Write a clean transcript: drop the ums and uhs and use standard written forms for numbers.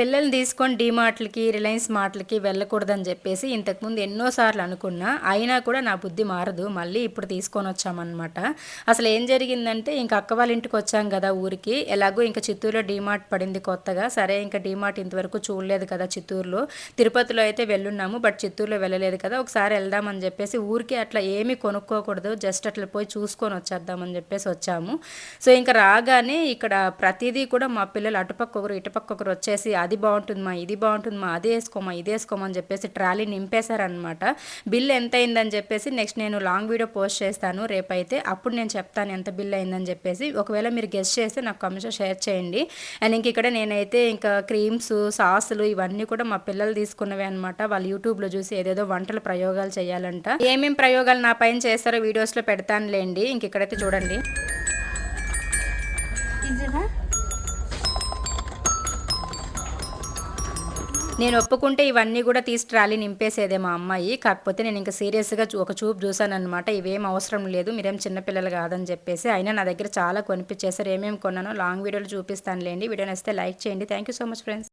పిల్లల్ని తీసుకొని డీమార్ట్‌లకి, రిలయన్స్ మార్ట్‌లకి వెళ్ళకూడదని జెప్పేసి ఇంతకుముందు ఎన్నో సార్లు అనుకున్నా. అయినా కూడా నా బుద్ధి మారదు. మళ్ళీ ఇప్పుడు తీసుకొనొచ్చామనమాట. అసలేం జరిగిందంటే ఇంక అక్క వాళ్ళ ఇంటికొచ్చాం గదా ఊరికి. ఎలాగో ఇంక చిత్తూరులో డీమార్ట్ పడింది కొత్తగా. సరే ఇంక డీమార్ట్ ఇంతవరకు చూడలేదు కదా చిత్తూరులో. తిరుపతిలో అయితే వెళ్ళున్నాము. బట్ చిత్తూరులో వెళ్ళలేదు కదా! ఒకసారి ఎళ్దామని జెప్పేసి ఊరికే అట్లా ఏమీ కొనుక్కోకూడదు. జస్ట్ అట్లా పోయి చూసుకొని వచ్చేద్దామని జెప్పేసి వచ్చాము. సో, ఇంక రాగానే ఇక్కడ ప్రతీదీ కూడా మా పిల్లలు అటుపక్కొకరు, ఇటుపక్కొకరు వచ్చేసి అది బావుంటుందిమా, ఇది బావుంటుందిమా, అదేసుకోమా, ఇదేసుకోమా అని చెప్పేసి ట్రాలీ నింపేశారనమాట. బిల్ ఎంతయిందని చెప్పేసి నెక్స్ట్ నేను లాంగ్ వీడియో పోస్ట్ చేస్తాను రేపైతే. అప్పుడు నేను చెప్తాను ఎంత బిల్ అయిందని చెప్పేసి. ఒకవేళ మీరు గెస్ చేస్తే నాకు కామెంట్స్‌లో షేర్ చేయండి. అండ్ ఇక్కడ నేనైతే ఇంకా క్రీమ్స్, సాసులు ఇవన్నీ కూడా మా పిల్లలు తీసుకున్నవే అనమాట. వాళ్ళు యూట్యూబ్‌లో చూసి ఏదేదో వంటల ప్రయోగాలు చేయాలంట. ఏమేం ప్రయోగాలు నా పైన చేస్తారో వీడియోస్‌లో పెడతానులేండి. ఇక్కడైతే చూడండి. నేను ఒప్పుకుంటే ఇవన్నీ గూడా తీసి ట్రాలీ నింపేసేదే మా అమ్మాయి. కాకపోతే నేను ఇంక సీరియస్‌గా ఒక చూపు చూసాననమాట. ఇవేం అవసరం లేదు. మీరేం చిన్న పిల్లలు గాదని జెప్పేసి. అయినా నా దగ్గర చాలా కొనిపిచ్చేసారు. ఏమేమి కొన్నానో లాంగ్ వీడియోలో చూపిస్తానులేండి. వీడియో నచ్చితే లైక్ చేయండి. Thank you so much friends.